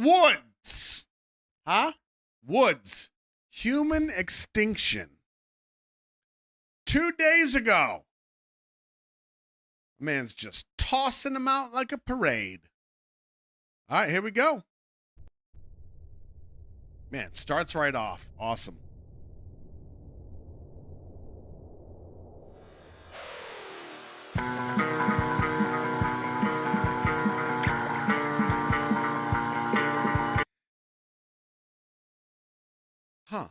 Woodz. Huh? Woodz. Human Extinction. 2 days ago. Man's just tossing them out like a parade. All right, here we go. Man, it starts right off. Awesome. Huh.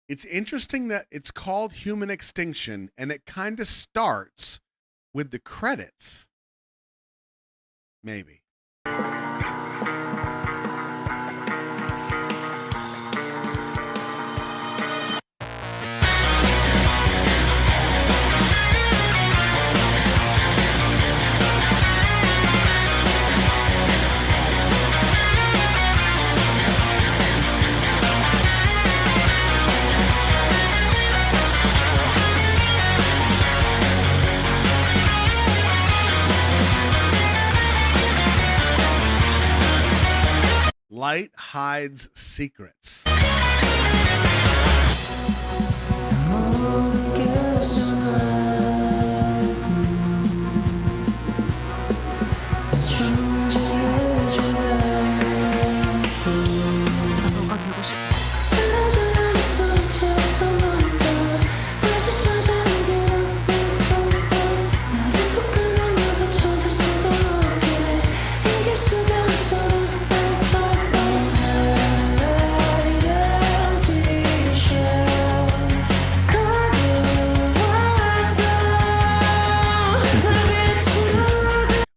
It's interesting that it's called Human Extinction, and it kind of starts with the credits. Maybe. Light hides secrets.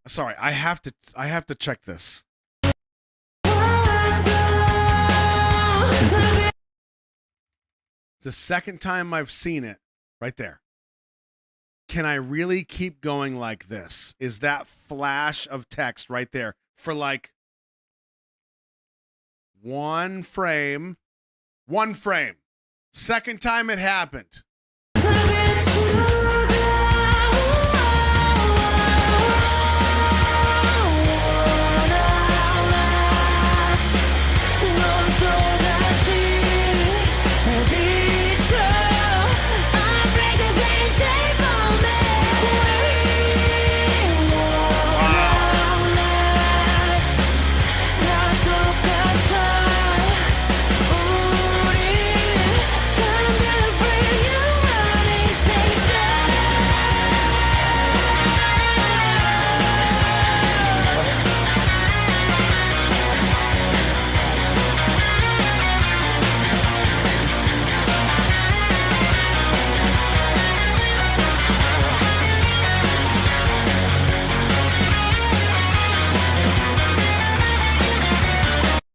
Sorry, I have to check this. It's the second time I've seen it. Right there. Can I really keep going like this? Is that flash of text right there for like one frame? One frame. Second time it happened.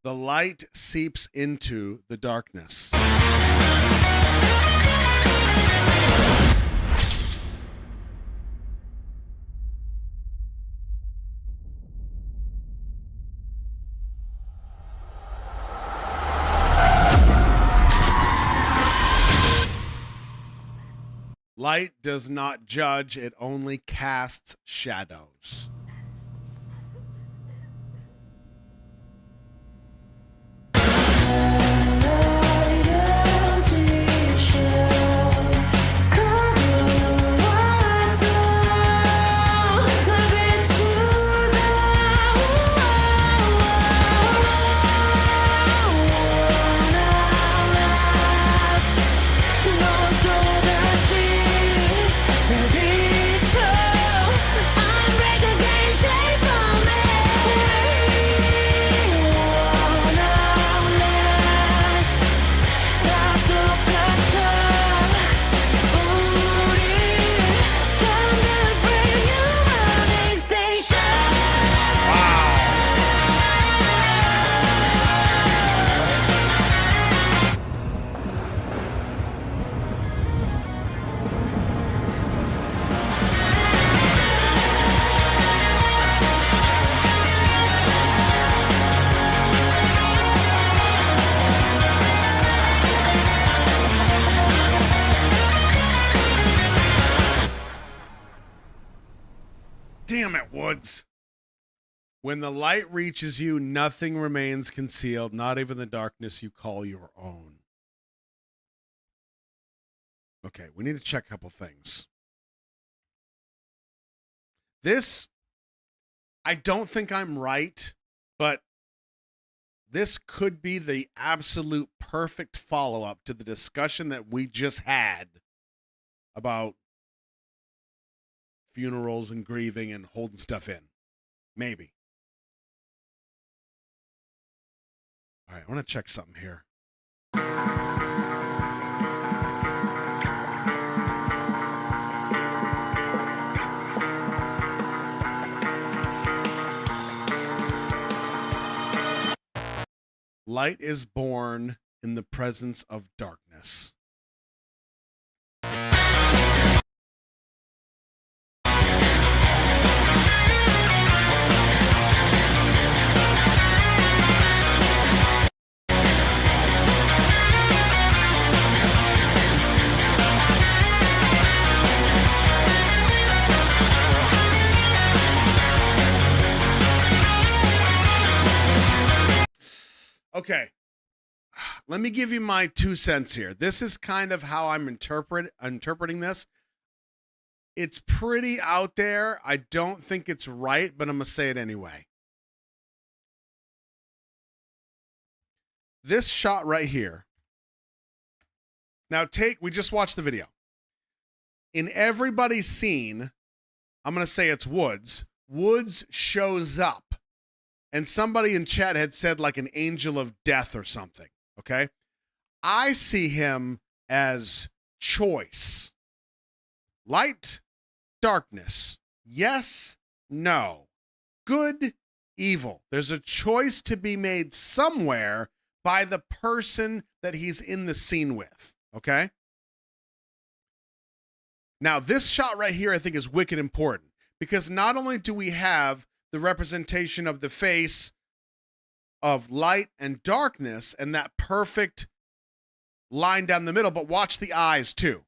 The light seeps into the darkness. Light does not judge, it only casts shadows. Damn it, Woodz. When the light reaches you, nothing remains concealed, not even the darkness you call your own. Okay, we need to check a couple things. This, I don't think I'm right, but this could be the absolute perfect follow-up to the discussion that we just had about funerals and grieving and holding stuff in. Maybe. All right, I want to check something here. Light is born in the presence of darkness. Okay, let me give you my 2 cents here. This is kind of how I'm interpreting this. It's pretty out there. I don't think it's right, but I'm going to say it anyway. This shot right here. Now we just watched the video. In everybody's scene, I'm going to say it's Woodz. Woodz shows up. And somebody in chat had said like an angel of death or something, okay? I see him as choice. Light, darkness. Yes, no. Good, evil. There's a choice to be made somewhere by the person that he's in the scene with, okay? Now, this shot right here I think is wicked important because not only do we have the representation of the face of light and darkness and that perfect line down the middle, but watch the eyes too.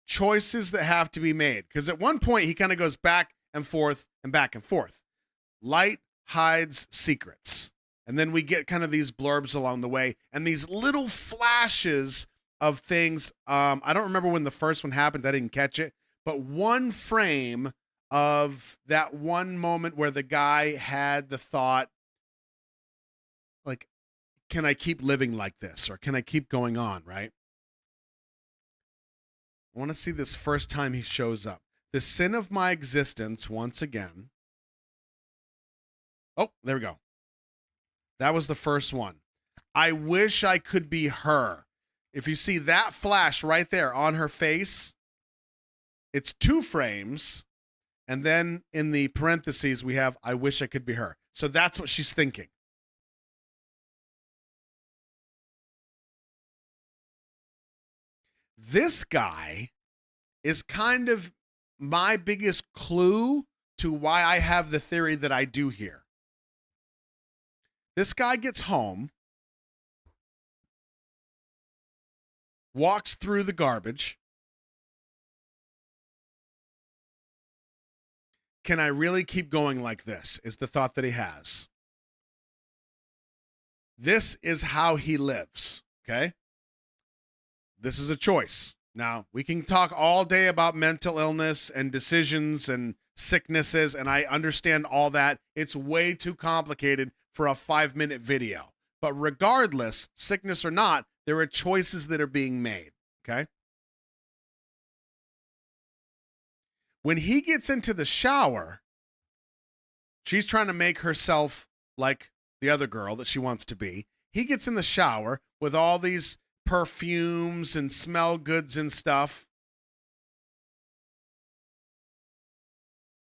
Choices that have to be made. Because at one point he kind of goes back and forth and back and forth. Light hides secrets. And then we get kind of these blurbs along the way and these little flashes of things. I don't remember when the first one happened. I didn't catch it. But one frame of that one moment where the guy had the thought, like, can I keep living like this? Or can I keep going on, right? I want to see this first time he shows up. The sin of my existence, once again. Oh, there we go. That was the first one. I wish I could be her. If you see that flash right there on her face, it's 2 frames. And then in the parentheses, we have, I wish I could be her. So that's what she's thinking. This guy is kind of my biggest clue to why I have the theory that I do here. This guy gets home, walks through the garbage. Can I really keep going like this? Is the thought that he has. This is how he lives, okay? This is a choice. Now, we can talk all day about mental illness and decisions and sicknesses, and I understand all that. It's way too complicated for a 5-minute video. But regardless, sickness or not, there are choices that are being made, okay? When he gets into the shower, she's trying to make herself like the other girl that she wants to be. He gets in the shower with all these perfumes and smell goods and stuff.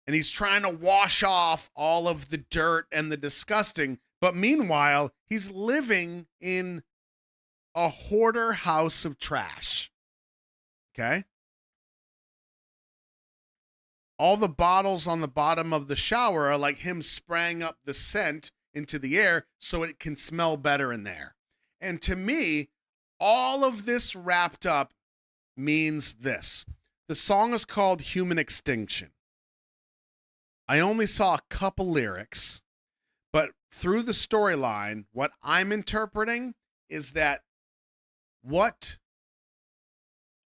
And he's trying to wash off all of the dirt and the disgusting. But meanwhile, he's living in a hoarder house of trash. Okay? All the bottles on the bottom of the shower are like him spraying up the scent into the air so it can smell better in there. And to me, all of this wrapped up means this. The song is called Human Extinction. I only saw a couple lyrics, But through the storyline, what I'm interpreting is that what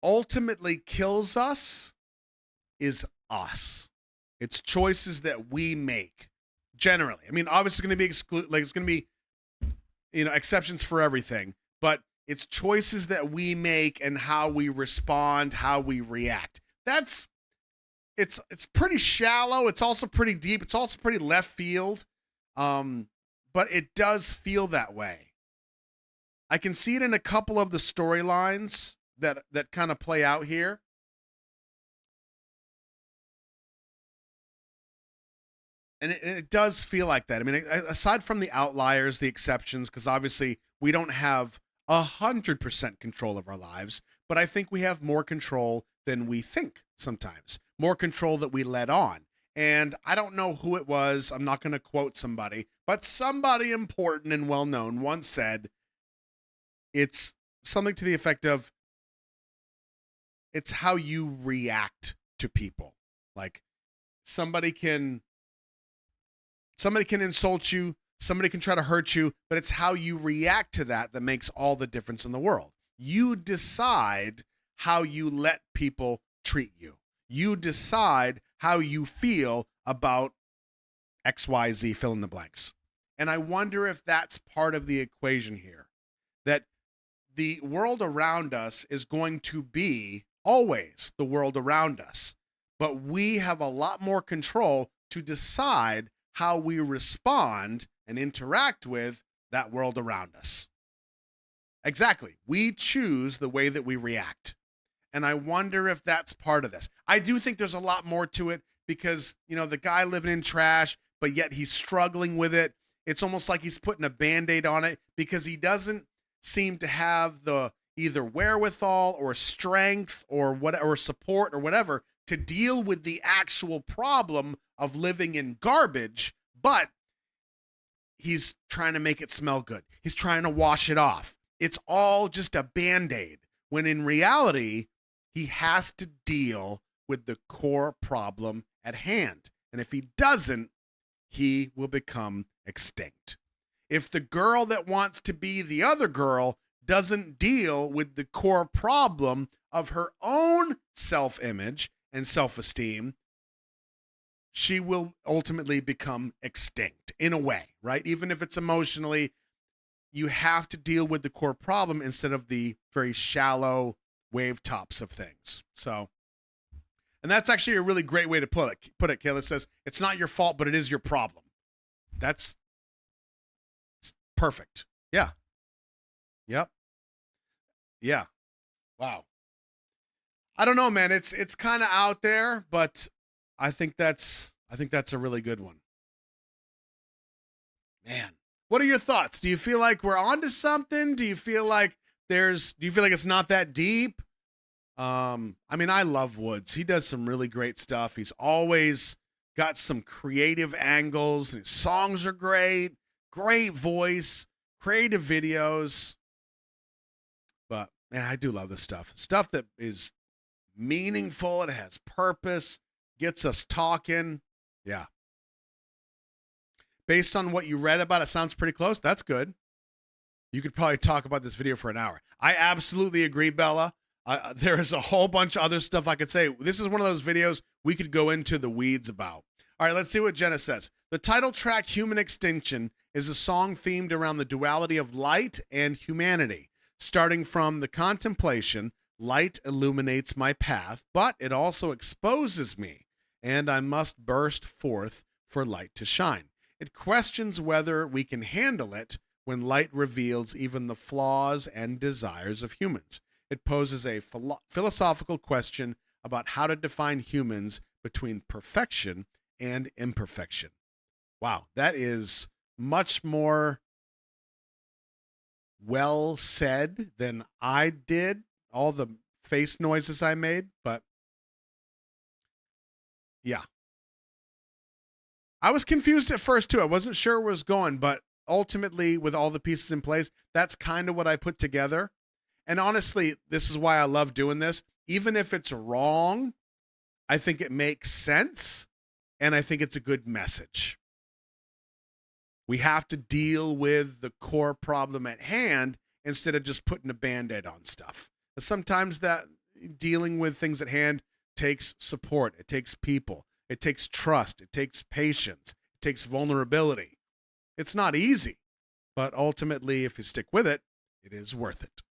ultimately kills us is us. It's choices that we make. Generally, I mean, obviously, it's going to be it's going to be exceptions for everything, but it's choices that we make and how we respond, how we react. It's pretty shallow. It's also pretty deep. It's also pretty left field, but it does feel that way. I can see it in a couple of the storylines that kind of play out here. And it does feel like that. I mean, aside from the outliers, the exceptions, because obviously we don't have 100% control of our lives, but I think we have more control than we think sometimes, more control that we let on. And I don't know who it was. I'm not going to quote somebody, but somebody important and well-known once said, it's something to the effect of, it's how you react to people. Like somebody can insult you, somebody can try to hurt you, but it's how you react to that that makes all the difference in the world. You decide how you let people treat you. You decide how you feel about XYZ, fill in the blanks. And I wonder if that's part of the equation here, that the world around us is going to be always the world around us, but we have a lot more control to decide how we respond and interact with that world around us. Exactly. We choose the way that we react. And I wonder if that's part of this. I do think there's a lot more to it because, the guy living in trash, but yet he's struggling with it. It's almost like he's putting a Band-Aid on it because he doesn't seem to have the either wherewithal or strength or whatever, or support or whatever to deal with the actual problem of living in garbage, but he's trying to make it smell good. He's trying to wash it off. It's all just a Band-Aid, when in reality, he has to deal with the core problem at hand. And if he doesn't, he will become extinct. If the girl that wants to be the other girl doesn't deal with the core problem of her own self-image and self-esteem, she will ultimately become extinct in a way, right? Even if it's emotionally, you have to deal with the core problem instead of the very shallow wave tops of things. So, and that's actually a really great way to put it. Kayla says, it's not your fault, but it is your problem. It's perfect. Yeah. Yep. Yeah. Wow. I don't know, man. It's kind of out there, but I think that's a really good one. Man, what are your thoughts? Do you feel like we're onto something? Do you feel like it's not that deep? I mean, I love Woodz. He does some really great stuff. He's always got some creative angles. His songs are great voice, creative videos. But man, I do love this stuff. Stuff that is meaningful. It has purpose, gets us talking. Yeah. Based on what you read about, it sounds pretty close. That's good. You could probably talk about this video for an hour. I absolutely agree, Bella. There is a whole bunch of other stuff I could say. This is one of those videos we could go into the weeds about. All right, let's see what Jenna says. The title track, Human Extinction, is a song themed around the duality of light and humanity. Starting from the contemplation, light illuminates my path, but it also exposes me, and I must burst forth for light to shine. It questions whether we can handle it when light reveals even the flaws and desires of humans. It poses a philosophical question about how to define humans between perfection and imperfection. Wow, that is much more well said than I did, all the face noises I made, but yeah. I was confused at first too. I wasn't sure where it was going, but ultimately with all the pieces in place, that's kind of what I put together. And honestly, this is why I love doing this. Even if it's wrong, I think it makes sense, and I think it's a good message. We have to deal with the core problem at hand instead of just putting a Band-Aid on stuff. But sometimes that dealing with things at hand takes support. It takes people. It takes trust. It takes patience. It takes vulnerability. It's not easy, but ultimately, if you stick with it, it is worth it.